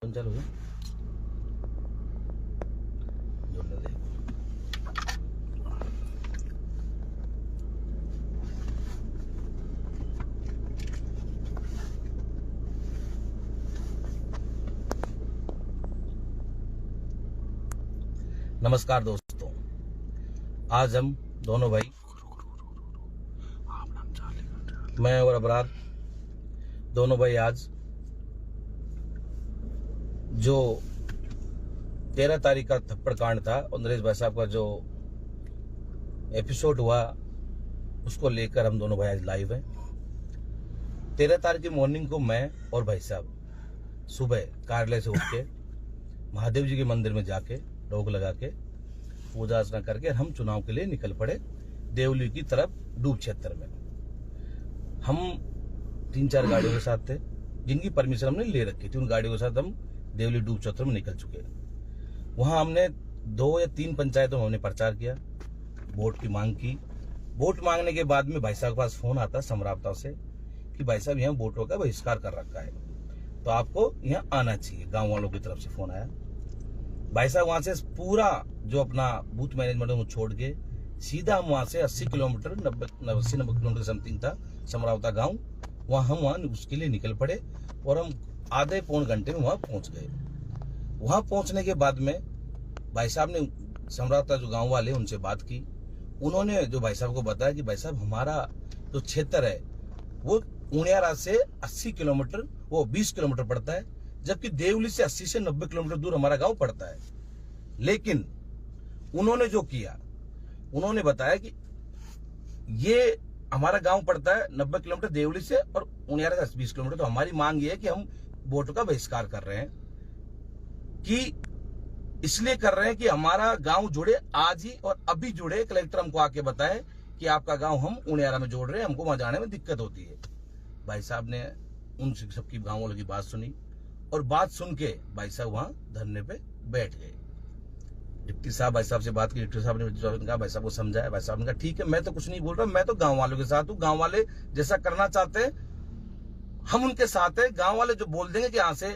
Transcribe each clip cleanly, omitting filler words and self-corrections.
चालू है जोड़ने दे। नमस्कार दोस्तों, आज हम दोनों भाई, मैं और अबरार दोनों भाई आज जो 13 तारीख का थप्पड़ कांड था और नरेश भाई साहब का जो एपिसोड हुआ उसको लेकर हम दोनों भाई आज लाइव हैं। 13 तारीख की मॉर्निंग को मैं और भाई साहब सुबह कार्यालय से उठ के महादेव जी के मंदिर में जाके रोक लगा के पूजा अर्चना करके हम चुनाव के लिए निकल पड़े देवली की तरफ डूब क्षेत्र में। हम 3-4 गाड़ियों के साथ थे जिनकी परमिशन हमने ले रखी थी। उन गाड़ियों के साथ हम देवली डूब क्षेत्र में निकल चुके। वहां हमने 2 या 3 पंचायतों में हमने प्रचार किया, वोट की मांग की। वोट मांगने के बाद में भाई साहब के पास फोन आता समरावता से कि भाई साहब यहाँ वोटों का बहिष्कार कर रखा है, तो आपको यहाँ आना चाहिए। गांव वालों की तरफ से फोन आया। भाई साहब वहां से पूरा जो अपना बूथ मैनेजमेंट वो छोड़ के सीधा हम वहां से 80 किलोमीटर 90 किलोमीटर समथिंग था समरावता गांव, वहां उसके लिए निकल पड़े और हम आधे पौन घंटे में वहां पहुंच गए। वहां पहुंचने के बाद में भाई साहब ने समरावता जो गांव वाले उनसे बात की। उन्होंने जो भाई साहब को बताया कि भाई साहब हमारा जो क्षेत्र है वो उनियारा से 80 किलोमीटर वो 20 किलोमीटर पड़ता है, जबकि देवली से 80 से 90 किलोमीटर दूर हमारा गांव पड़ता है। लेकिन उन्होंने जो किया, उन्होंने बताया कि ये हमारा गांव पड़ता है 90 किलोमीटर देवली से और उनियारा से 20 किलोमीटर, तो हमारी मांग ये है कि हम वोटों का बहिष्कार कर रहे हैं, कि इसलिए कर रहे हैं कि हमारा गांव जुड़े, आज ही और अभी जुड़े। कलेक्टर हमको आके बताए कि आपका गांव हम उनियारा में जोड़ रहे हैं, हमको वहां जाने में दिक्कत होती है। भाई साहब ने उन सबकी गांव वालों की बात सुनी और बात सुन के भाई साहब वहां धरने पे बैठ गए। डिप्टी साहब भाई साहब से बात की, डिप्टी साहब ने कहा, भाई साहब को समझाया। भाई साहब ने कहा ठीक है, मैं तो कुछ नहीं बोल रहा, मैं तो गांव वालों के साथ हूँ। गांव वाले जैसा करना चाहते हैं हम उनके साथ है। गांव वाले जो बोल देंगे कि यहाँ से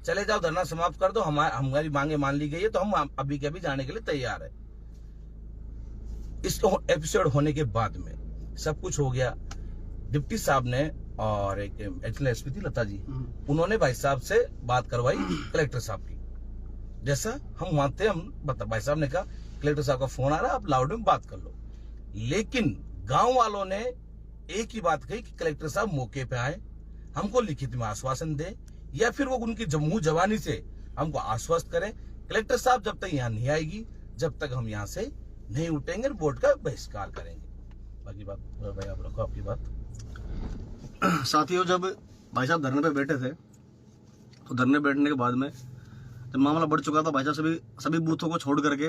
चले जाओ, धरना समाप्त कर दो, हमारी मांगे मान ली गई है, तो हम अभी के अभी जाने के लिए तैयार है। इस एपिसोड होने के बाद में सब कुछ हो गया। डिप्टी साहब ने और एक एडिशनल एसपी थी लता जी, उन्होंने भाई साहब से बात करवाई कलेक्टर साहब की। जैसा हम वहां थे, हम बता, भाई साहब ने कहा कलेक्टर साहब का फोन आ रहा है, आप लाउड में बात कर लो। लेकिन गांव वालों ने एक ही बात कही कि कलेक्टर साहब मौके पे आए, हमको लिखित में आश्वासन दे, या फिर वो उनकी मुंह जवानी से हमको आश्वस्त करें। कलेक्टर साहब जब तक यहाँ नहीं आएगी, जब तक हम यहाँ से नहीं उठेंगे, वोट का बहिष्कार करेंगे। बाकी बात भाई आप रखो आपकी बात। साथियों, जब भाई साहब धरने पे बैठे थे तो धरने बैठने के बाद में जब मामला बढ़ चुका था, भाई साहब सभी बूथों को छोड़ करके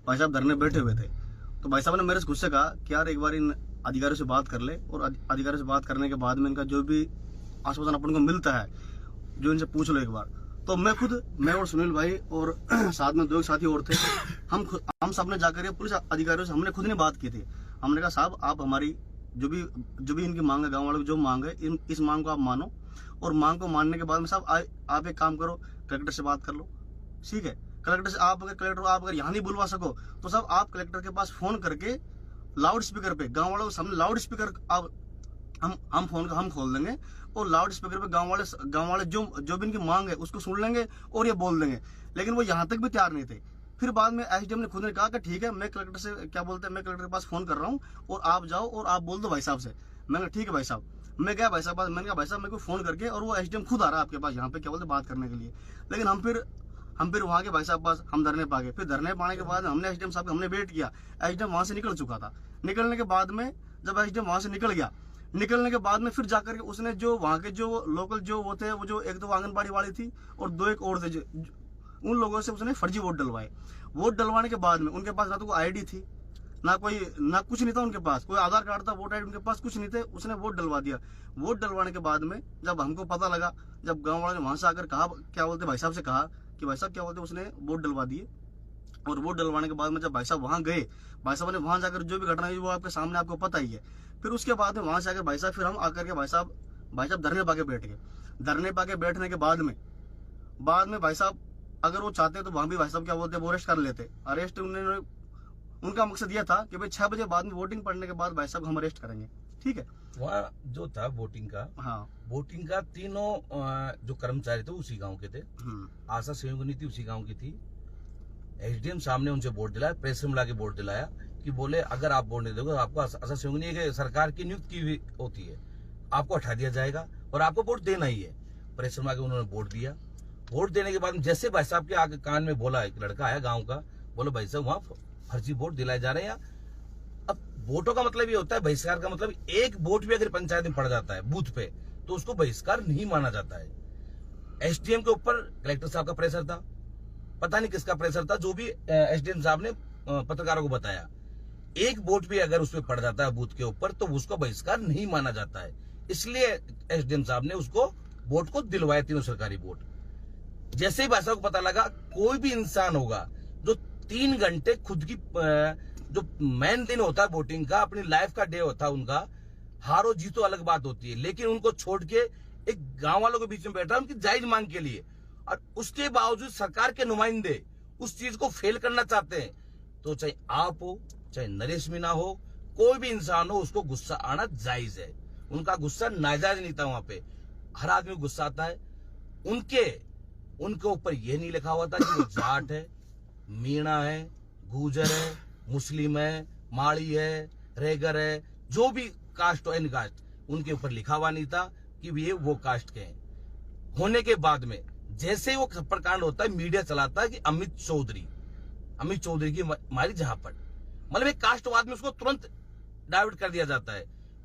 भाई साहब धरने बैठे हुए थे, तो भाई साहब ने मेरे से खुद से कहा कि यार एक बार इन अधिकारियों से बात कर ले, और अधिकारियों से बात करने के बाद में इनका जो भी आश्वासन अपन को मिलता है जो इनसे पूछ लो एक बार। तो मैं और सुनील भाई और साथ में 2 साथी और थे, हम सब ने जाकर पुलिस अधिकारियों से हमने खुद ने बात की थी। हमने कहा साहब आप हमारी जो भी इनकी मांग है, गांव वालों की जो मांग है, इस मांग को आप मानो, और मांग को मानने के बाद में साहब आप एक काम करो, कलेक्टर से बात कर लो, ठीक है। कलेक्टर से आप अगर यहाँ नहीं बुलवा सको तो साहब आप कलेक्टर के पास फोन करके लाउड स्पीकर पे गांव वालों के सामने लाउड स्पीकर आप हम फोन का हम खोल देंगे और लाउड स्पीकर पे गांव वाले जो भी इनकी मांग है उसको सुन लेंगे और ये बोल देंगे। लेकिन वो यहाँ तक भी तैयार नहीं थे। फिर बाद में एसडीएम ने खुद ने कहा कि ठीक है, मैं कलेक्टर से मैं कलेक्टर के पास फोन कर रहा हूँ और आप जाओ और आप बोल दो भाई साहब से। मैंने कहा ठीक है भाई साहब। मैं गया भाई साहब, मैंने कहा भाई साहब मेरे को फोन करके, और वो एसडीएम खुद आ रहा है आपके पास यहाँ पे बात करने के लिए। लेकिन हम फिर वहां के भाई साहब पास हम धरने पा गए। फिर धरने पाने के बाद हमने एसडीएम साहब हमने वेट किया। एसडीएम वहां से निकल चुका था। निकलने के बाद में जब एसडीएम वहां से निकल गया, निकलने के बाद में फिर जाकर के उसने जो वहां के जो लोकल जो वो थे, वो जो 1-2 आंगनबाड़ी वाली थी और 2 एक और थे, उन लोगों से उसने फर्जी वोट डलवाए। वोट डलवाने के बाद में उनके पास ना तो कोई आईडी थी, ना कुछ नहीं था उनके पास, कोई आधार कार्ड था, वोट आईडी उनके पास कुछ नहीं थे। उसने वोट डलवा दिया। वोट डलवाने के बाद में जब हमको पता लगा, जब गांव वालों ने वहां से आकर कहा, भाई साहब से कहा कि भाई साहब उसने वोट डलवा दिए। और वोट डलवाने के बाद में जब भाई साहब वहां गए, भाई साहब ने वहां जाकर जो भी घटना हुई वो आपके सामने आपको पता ही है। फिर उसके बाद में वहां से आकर भाई साहब फिर हम आकर के भाई साहब धरने पाके बैठ गए। धरने पाके बैठने के बाद में बाद में भाई साहब अगर वो चाहते तो वहां भी भाई साहब क्या बोलते वो अरेस्ट कर लेते। अरेस्ट उन्होंने, उनका मकसद ये था कि भाई 6 बजे बाद में वोटिंग पड़ने के बाद भाई साहब हम अरेस्ट करेंगे, ठीक है। वहाँ जो था वोटिंग का, हाँ, वोटिंग का तीनों जो कर्मचारी थे उसी गांव के थे। आशा सहयोगिनी थी उसी गांव की थी। एसडीएम साहब ने उनसे वोट दिलाया, प्रेस में मिला के वोट दिलाया कि बोले अगर आप वोट नहीं दोगे तो आपको आशा सहयोगिनी के सरकार की नियुक्त की हुई होती है, आपको हटा दिया जाएगा और आपको वोट देना ही है। प्रेस में आके उन्होंने वोट दिया। वोट देने के बाद जैसे भाई साहब के आगे कान में बोला, एक लड़का आया गाँव का, बोलो भाई साहब वहाँ फर्जी वोट दिलाए जा रहे हैं। अब वोटों का मतलब ये होता है, बहिष्कार का मतलब एक वोट भी अगर पंचायत में पड़ जाता है बूथ पे तो उसको बहिष्कार नहीं माना जाता है। एसडीएम के ऊपर कलेक्टर साहब का प्रेशर था, पता नहीं किसका प्रेशर था, जो भी एसडीएम साहब ने पत्रकारों को बताया, एक वोट भी अगर उसमें पड़ जाता है बूथ के ऊपर तो उसको बहिष्कार नहीं माना जाता है। इसलिए एसडीएम साहब ने उसको वोट को दिलवाया, तीनों सरकारी वोट। जैसे ही भाषा को पता लगा कोई भी इंसान होगा जो 3 घंटे खुद की जो मेन दिन होता है वोटिंग का, अपनी लाइफ का डे होता है उनका, हारो जीतो अलग बात होती है, लेकिन उनको छोड़ के एक गांव वालों के बीच में बैठा उनकी जायज मांग के लिए, और उसके बावजूद सरकार के नुमाइंदे उस चीज को फेल करना चाहते हैं, तो चाहे आप हो चाहे नरेश मीणा हो, कोई भी इंसान हो, उसको गुस्सा आना जायज है। उनका गुस्सा नाजायज नहीं था। वहां पे हर आदमी गुस्सा आता है। उनके ऊपर यह नहीं लिखा हुआ था कि वो जाट है, मीणा है, गुजर है, मुस्लिम है, माड़ी है, रेगर है, जो भी कास्ट हो, एन कास्ट, उनके ऊपर लिखा हुआ नहीं था कि ये वो कास्ट के हैं। होने के बाद में जैसे ही वो प्रकांड होता है, मीडिया चलाता है कि अमित चौधरी की मारी झापड़, मतलब एक कास्टवाद में उसको तुरंत डाइवर्ट कर दिया जाता है।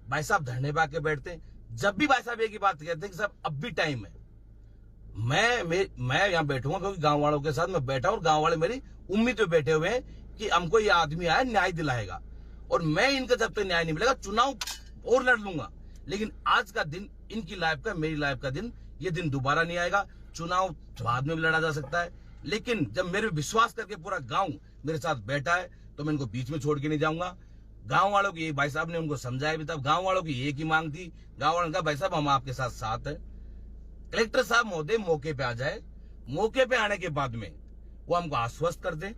भाई साहब धरने पे आके बैठते हैं। जब भी भाई साहब एक ही बात कहते हैं कि साहब अब भी टाइम है, मैं यहाँ बैठूंगा क्योंकि गांव वालों के साथ मैं बैठा और गांव वाले मेरी उम्मीद पे बैठे हुए हैं कि हमको ये आदमी आया न्याय दिलाएगा, और मैं इनका जब तक न्याय नहीं मिलेगा चुनाव और लड़ लूंगा। लेकिन आज का दिन इनकी लाइफ का, मेरी लाइफ का दिन, ये दिन दोबारा नहीं आएगा। चुनाव बाद में भी लड़ा जा सकता है, लेकिन जब मेरे विश्वास करके पूरा गांव मेरे साथ बैठा है तो मैं इनको बीच में छोड़ के नहीं जाऊंगा। गांव वालों की, भाई साहब ने उनको समझाया भी था, गांव वालों की एक ही मांग थी। गांव वालों ने कहा भाई साहब हम आपके साथ है। कलेक्टर साहब महोदय मौके पे आ जाए, मौके पे आने के बाद में वो हमको आश्वस्त कर दे।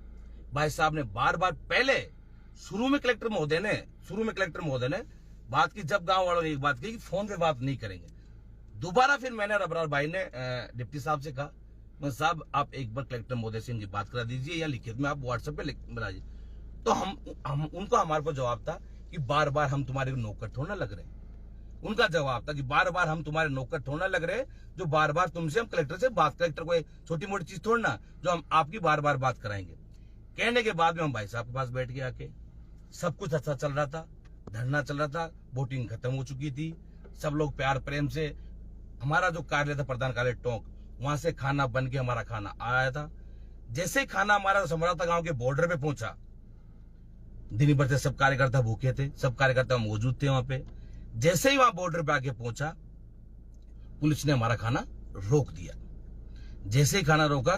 भाई साहब ने बार बार, पहले शुरू में कलेक्टर महोदय ने बात की, जब गांव वालों ने एक बात की कि फोन पे बात नहीं करेंगे। दोबारा फिर मैंने रबरार भाई ने डिप्टी साहब से कहा, मैं साहब आप एक बार कलेक्टर महोदय से इनकी बात करा दीजिए या लिखित में आप व्हाट्सएप पे बना दीजिए। तो हमारे को जवाब था कि बार बार हम तुम्हारे नौकर थोड़ा लग रहे। उनका जवाब था कि बार बार हम तुम्हारे नौकर थोड़ा लग रहे, जो बार बार तुमसे हम कलेक्टर से बात, कलेक्टर को छोटी मोटी चीज थोड़ना जो हम आपकी बार बार बात कराएंगे। कहने के बाद में हम भाई साहब के पास बैठ के आके, सब कुछ अच्छा चल रहा था, धरना चल रहा था, वोटिंग खत्म हो चुकी थी, सब लोग प्यार प्रेम से, हमारा जो कार्यालय था प्रधान कार्यालय टोंक, वहां से खाना बन के हमारा खाना आया था। जैसे खाना हमारा समराता गांव के बॉर्डर पे पहुंचा, दिन भर से सब कार्यकर्ता भूखे थे, सब कार्यकर्ता मौजूद थे वहां पे। जैसे ही वहां बॉर्डर पे आके पहुंचा, पुलिस ने हमारा खाना रोक दिया। जैसे ही खाना रोका,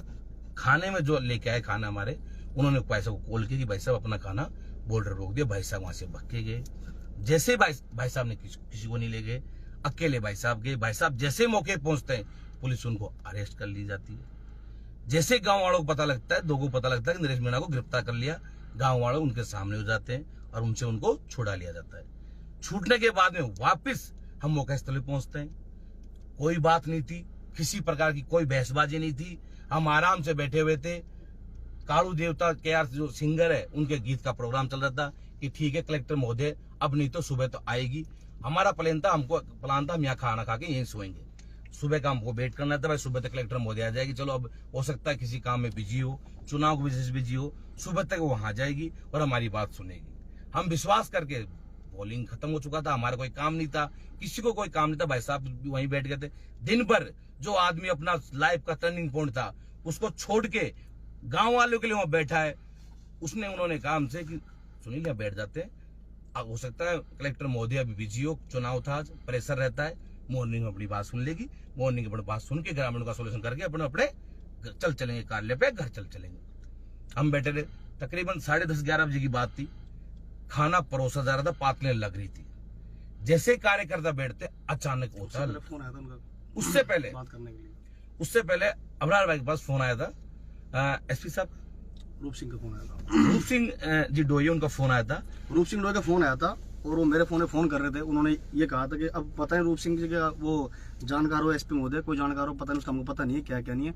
खाने में जो लेके आए खाना हमारे, उन्होंने भाई साहब को कॉल किया कि भाई साहब अपना खाना बॉर्डर रोक दिया। भाई साहब वहां से भाग के गए। जैसे भाई साहब ने किसी को नहीं ले गए, अकेले भाई साहब गए। भाई साहब जैसे मौके पहुंचते हैं, पुलिस उनको अरेस्ट कर ली जाती है। जैसे गांव वालों को पता लगता है, लोगों को पता लगता है कि नरेश मीणा को गिरफ्तार कर लिया, गांव वालों उनके सामने हो जाते हैं और उनसे उनको छुड़ा लिया जाता है। छूटने के बाद में वापस हम मौका स्थल पर पहुंचते हैं। कोई बात नहीं थी, किसी प्रकार की कोई बहसबाजी नहीं थी, हम आराम से बैठे हुए थे। कालू देवता KR जो सिंगर है, उनके गीत का प्रोग्राम चल रहा था कि ठीक है कलेक्टर महोदय अब नहीं तो सुबह तो आएगी। हमारा प्लान था हम यहाँ खाना खा के यहीं सोएंगे। सुबह का हमको वेट करना था, भाई सुबह तक कलेक्टर महोदय आ जाएगी। चलो अब हो सकता है किसी काम में बिजी हो, चुनाव की वजह से बिजी हो, सुबह तक वो वहां जाएगी और हमारी बात सुनेगी। हम विश्वास करके, पोलिंग खत्म हो चुका था, हमारा कोई काम नहीं था, किसी को कोई काम नहीं था, भाई साहब भी वहीं बैठ गए थे। दिन भर जो आदमी अपना लाइफ का टर्निंग पॉइंट था उसको छोड़ के गांव वालों के लिए वहां बैठा है, उन्होंने कहा हमसे कि सुनील यहाँ बैठ जाते हैं, हो सकता है कलेक्टर महोदय अभी बिजी हो, चुनाव था, प्रेशर रहता है, मॉर्निंग में अपनी बात सुन लेगी, मॉर्निंग में बात सुन के ग्रामीण का सोल्यूशन करके अपने चल चलेंगे कार्यालय पे, घर चल चलेंगे। हम बैठे रहे, तकरीबन 10:30-11 बजे की बात थी। खाना परोसा जा रहा था, पातलें लग रही थी। जैसे कार्यकर्ता बैठते, अचानक होता, फोन आया था उनका उससे पहले बात करने के लिए, उससे पहले अबरार भाई के पास फोन आया था, एसपी साहब रूप सिंह का फोन आया था। रूप सिंह जी डोई, उनका फोन आया था। रूप सिंह डोई का फोन आया था और वो मेरे फोन में फोन कर रहे थे। उन्होंने ये कहा था कि अब पता नहीं रूप सिंह जी का वो जानकार हो, एसपी महोदय कोई जानकार हो, पता नहीं, उसका हमको पता नहीं है क्या क्या नहीं है।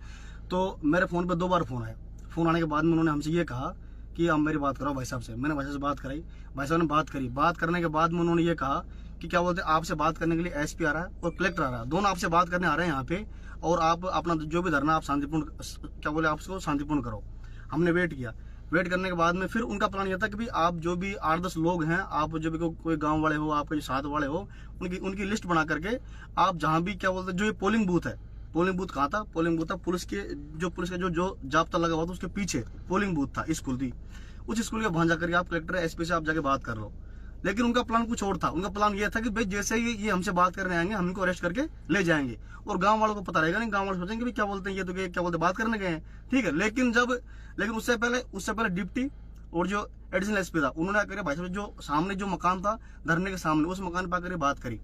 तो मेरे फोन पे 2 बार फोन आया। फोन आने के बाद में उन्होंने हमसे ये कहा कि आप मेरी बात कराओ भाई साहब से। मैंने भाई साहब से बात कराई, भाई साहब ने बात करी। बात करने के बाद में उन्होंने ये कहा कि क्या बोलते हैं, आपसे बात करने के लिए एसपी आ रहा है और कलेक्टर आ रहा है, दोनों आपसे बात करने आ रहे हैं यहाँ पे, और आप अपना जो भी धरना आप शांतिपूर्ण, क्या बोले, आप उसको शांतिपूर्ण करो। हमने वेट किया। वेट करने के बाद में फिर उनका प्लान ये था कि भाई आप जो भी 8-10 लोग हैं, आप जो भी कोई गांव वाले हो, आपके जो साथ वाले हो, उनकी लिस्ट बना करके आप जहां भी, क्या बोलते हैं, जो ये पोलिंग बूथ है, पोलिंग बूथ कहाँ था, पोलिंग बूथ था पुलिस का जो जाब्ता लगा हुआ था उसके पीछे पोलिंग बूथ था, स्कूल थी, उस स्कूल के वहां जाकर आप कलेक्टर एसपी से आप जाके बात कर लो। लेकिन उनका प्लान कुछ और था। उनका प्लान ये था कि भाई जैसे ही ये हमसे बात करने आएंगे, हम इनको अरेस्ट करके ले जाएंगे, और गांव वालों को पता रहेगा नहीं, गांव वाले सोचेंगे भाई क्या बोलते हैं ये, तो क्या बोलते बात करने गए हैं, ठीक है। लेकिन उससे पहले डिप्टी और जो एडिशनल एसपी था, उन्होंने आकर भाई साहब जो सामने जो मकान था धरने के सामने, उस मकान पर आकर बात करी।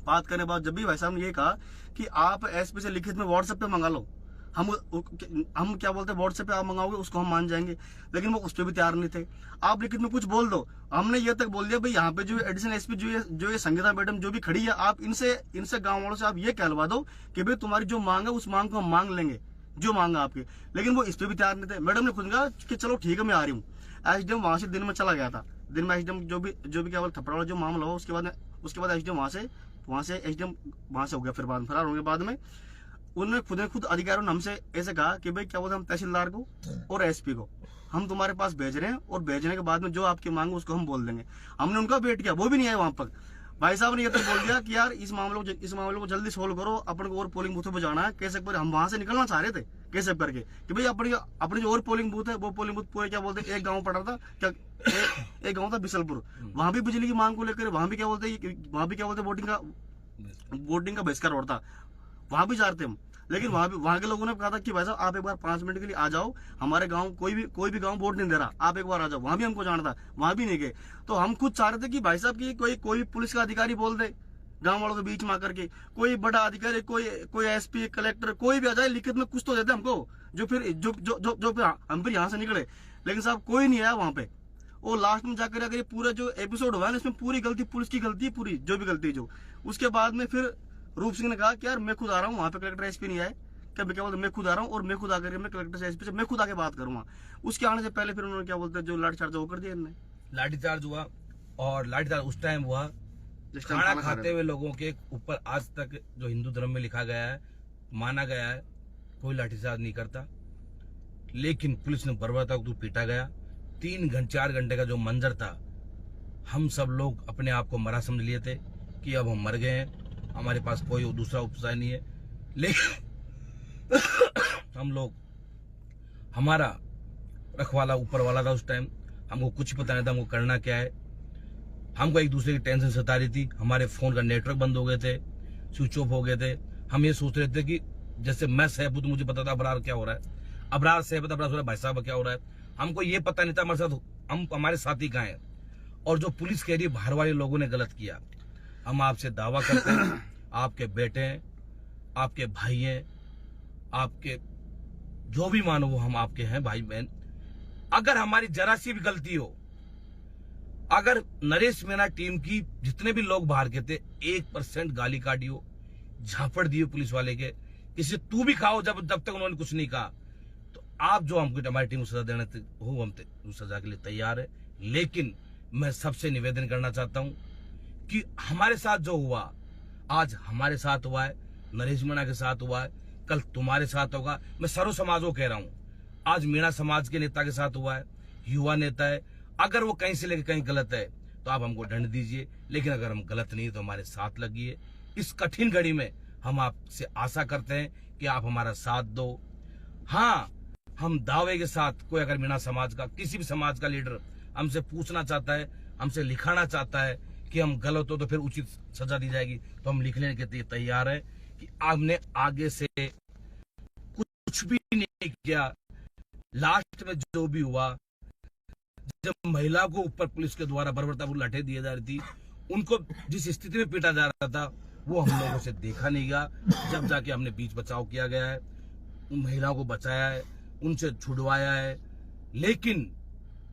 बात करने के बाद जब भी भाई साहब ने ये कहा कि आप एसपी से लिखित में व्हाट्सएप पे मंगा लो, हम क्या बोलते हैं, व्हाट्सएप पे आप मंगाओगे उसको हम मान जाएंगे। लेकिन वो उस पर भी तैयार नहीं थे। आप लिखित में कुछ बोल दो। हमने ये तक बोल दिया भाई यहाँ पे जो एडिशनल एसपी जो ये संगीता मैडम जो भी खड़ी है, आप इनसे गाँव वालों से आप ये कहलवा दो कि भाई तुम्हारी जो मांग है उस मांग को हम मांग लेंगे, जो मांगा आपके। लेकिन वो इस पर भी तैयार नहीं थे। मैडम ने खुद कहा कि चलो ठीक है मैं आ रही हूँ। एसडीएम वहां से दिन में चला गया था। दिन में एसडीएम जो भी क्या बोलते थप्पड़ वाला जो मामला हुआ, उसके बाद एसडीएम वहां से एसडीएम वहां से हो गया, फिर बाद फरार होने के बाद में उन्होंने खुद अधिकारियों ने हमसे ऐसे कहा कि भाई क्या बोलते हम तहसीलदार को और एसपी को हम तुम्हारे पास भेज रहे हैं, और भेजने के बाद में जो आपकी मांग उसको हम बोल देंगे। हमने उनका वेट किया, वो भी नहीं आए वहां पर। भाई साहब ने ये तक बोल दिया कि यार इस मामले को जल्दी सोल्व करो, अपन को और पोलिंग बूथों पर जाना है कैसे पर। हम वहां से निकलना चाह रहे थे कैसे करके कि भाई अपनी जो और पोलिंग बूथ है, वो पोलिंग बूथ पूरे, क्या बोलते एक गाँव पड़ा था, क्या एक गाँव था बिसलपुर, वहां भी बिजली की मांग को लेकर वहां भी क्या बोलते वोटिंग का बहिष्कार हो रहा था, वहां भी जा रहे थे हम। लेकिन वहां के लोगों ने कहा था कि भाई साहब आप एक बार 5 मिनट के लिए आ जाओ, हमारे गांव कोई भी गांव वोट नहीं दे रहा, आप एक बार आ जाओ। वहां भी हमको जाना था, वहां भी नहीं गए। तो हम खुद चाह रहे थे कि भाई साहब की कोई पुलिस का अधिकारी बोल दे गांव वालों के बीच में आकर के, कोई बड़ा अधिकारी, कोई एसपी, कलेक्टर, कोई भी आ जाए, लिखित में कुछ तो देते हमको, जो फिर हम फिर यहाँ से निकले। लेकिन साहब कोई नहीं आया वहां पे। और लास्ट में जाकर अगर ये पूरा जो एपिसोड हुआ है, इसमें पूरी गलती पुलिस की गलती है, पूरी जो भी गलती जो। उसके बाद में फिर रूप सिंह ने कहा कि यार मैं खुद आ रहा हूँ वहां पे, कलेक्टर एसपी नहीं आए, क्या बोलते मैं खुद आ रहा हूँ, और मैं खुद आकर मैं कलेक्टर से एसपी से मैं खुद आके बात करूंगा। उसके आने से पहले फिर उन्होंने क्या बोलते जो लाठीचार्ज वो कर दिया इन्होंने। लाठीचार्ज हुआ, और लाठीचार्ज उस टाइम हुआ खाना खाते हुए लोगों के ऊपर। आज तक जो हिंदू धर्म में लिखा गया है, माना गया है, कोई लाठीचार्ज नहीं करता, लेकिन पुलिस ने बर्बरता पीटा गया। 4 घंटे का जो मंजर था, हम सब लोग अपने आप को मरा समझ लिए थे कि अब हम मर गए हैं, हमारे पास कोई दूसरा उपाय नहीं है। लेकिन हम लोग, हमारा रखवाला ऊपर वाला था उस टाइम, हमको कुछ पता नहीं था हमको करना क्या है। हमको एक दूसरे की टेंशन सता रही थी, हमारे फोन का नेटवर्क बंद हो गए थे, स्विच ऑफ हो गए थे। हम ये सोच रहे थे कि जैसे मैं सेफ हूं तो मुझे पता था अबरार क्या हो रहा है, अबरार सेफ है, अबरार भाई साहब क्या हो रहा है। हमको ये पता नहीं था हमारे साथी कहाँ हैं। और जो पुलिस कह रही है बाहर वाले लोगों ने गलत किया। हम आपसे दावा करते हैं, आपके बेटे हैं, आपके भाई हैं, आपके जो भी मानो वो हम आपके हैं भाई बहन। अगर हमारी जरा सी भी गलती हो, अगर नरेश मीणा टीम की जितने भी लोग बाहर के थे 1% गाली काटी हो, झापड़ दिए पुलिस वाले के, किसी तू भी खाओ, जब तक उन्होंने कुछ नहीं कहा, तो आप जो हमको हमारी टीम को सजा देने हो, हम सजा के लिए तैयार है। लेकिन मैं सबसे निवेदन करना चाहता हूं कि हमारे साथ जो हुआ, आज हमारे साथ हुआ है, नरेश मीणा के साथ हुआ है, कल तुम्हारे साथ होगा। मैं सर्व समाज को कह रहा हूं, आज मीणा समाज के नेता के साथ हुआ है, युवा नेता है। अगर वो कहीं से लेकर कहीं गलत है तो आप हमको दंड दीजिए, लेकिन अगर हम गलत नहीं तो हमारे साथ लगिए। इस कठिन घड़ी में हम आपसे आशा करते हैं कि आप हमारा साथ दो। हाँ, हम दावे के साथ, कोई अगर मीणा समाज का, किसी भी समाज का लीडर हमसे पूछना चाहता है, हमसे लिखाना चाहता है कि हम गलत हो तो फिर उचित सजा दी जाएगी, तो हम लिखने के लिए तैयार है कि आपने आगे से कुछ भी नहीं किया। लास्ट में जो भी हुआ, जब महिला को ऊपर पुलिस के द्वारा बर्बरतापूर्वक लाठें दी जा रही थी, उनको जिस स्थिति में पीटा जा रहा था, वो हम लोगों से देखा नहीं गया। जब जाके हमने बीच बचाव किया गया है, उन महिलाओं को बचाया है, उनसे छुड़वाया है। लेकिन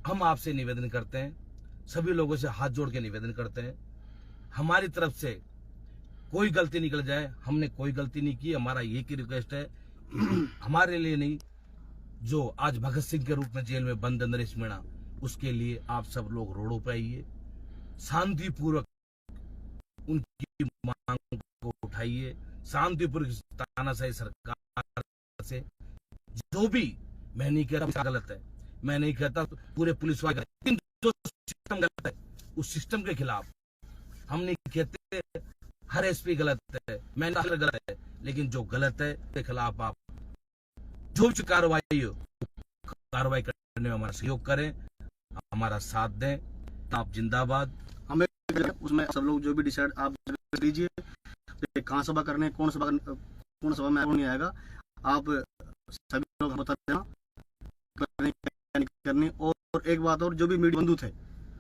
हम आपसे निवेदन करते हैं, सभी लोगों से हाथ जोड़ के निवेदन करते हैं, हमारी तरफ से कोई गलती निकल जाए, हमने कोई गलती नहीं की। हमारा एक ही रिक्वेस्ट है कि हमारे लिए नहीं, जो आज भगत सिंह के रूप में जेल में बंद है नरेश मीणा, उसके लिए आप सब लोग रोडों पर आइए, शांतिपूर्वक उनकी मांग को उठाइए, शांतिपूर्वक तानाशाही सरकार से जो भी, मैं नहीं कहता गलत है, मैं नहीं कहता पूरे पुलिस वाले, लेकिन जो सिस्टम गलत है उस सिस्टम के खिलाफ हम नहीं कहते हर एसपी गलत है, मैं गलत है, लेकिन जो गलत है उसके खिलाफ आप जो भी कार्रवाई हो, कार्रवाई करने में हमारा सहयोग करें, हमारा साथ दें। आप जिंदाबाद। हमें उसमें सब लोग जो भी डिसाइड आप लीजिए, कहाँ सभा करने, कौन सभा में नहीं आएगा, आप सभी लोग बता देना करनी। और एक बात और, जो भी मीडिया बंधु थे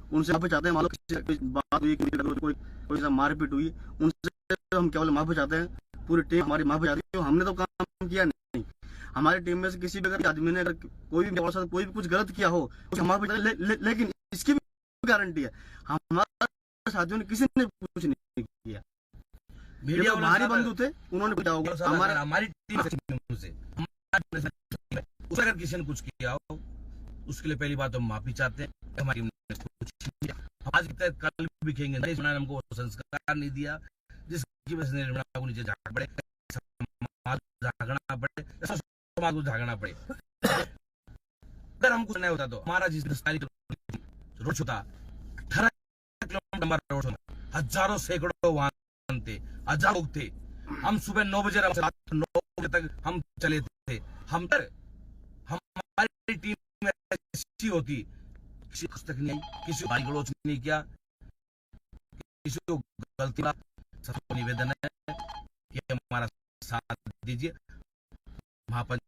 उनसे माफी चाहते हैं, मान लो किसी बात हुई, कोई मारपीट हुई, उनसे हम केवल माफी चाहते हैं, पूरी टीम हमारी माफी चाहती है। हमने तो काम किया नहीं, हमारी टीम में से किसी भी अगर आदमी ने अगर कोई भी कुछ गलत किया हो उससे माफी चाहते, लेकिन इसकी भी गारंटी है हमारे साथियों ने किसी ने कुछ नहीं किया। मीडिया बाहरी बंधु थे, उन्होंने पूछा होगा हमारी टीम से अगर किसी ने कुछ किया हो उसके लिए पहली बात हम माफी चाहते हैं। हमारी टीम ने कुछ किया, आज कल भी कहेंगे नहीं, हमको संस्कार नहीं दिया, जिसकी वजह से निर्मला को नीचे झाड़ना पड़े, झाड़ना पड़े, समाज को झाड़ना पड़े। अगर हम कुछ नहीं होता तो हमारा जिस रोड होता 18 किलोमीटर रोड होता, हजारों सैकड़ों वाहन थे, हजार लोग थे। हम सुबह 9 बजे रात 9 बजे तक हम चले थे। हमारी टीम ऐसी होती, किसी तक नहीं आई, किसी को गाली गलौज नहीं किया, किसी को गलती। सबको निवेदन है कि हमारा साथ दीजिए, महापंचायत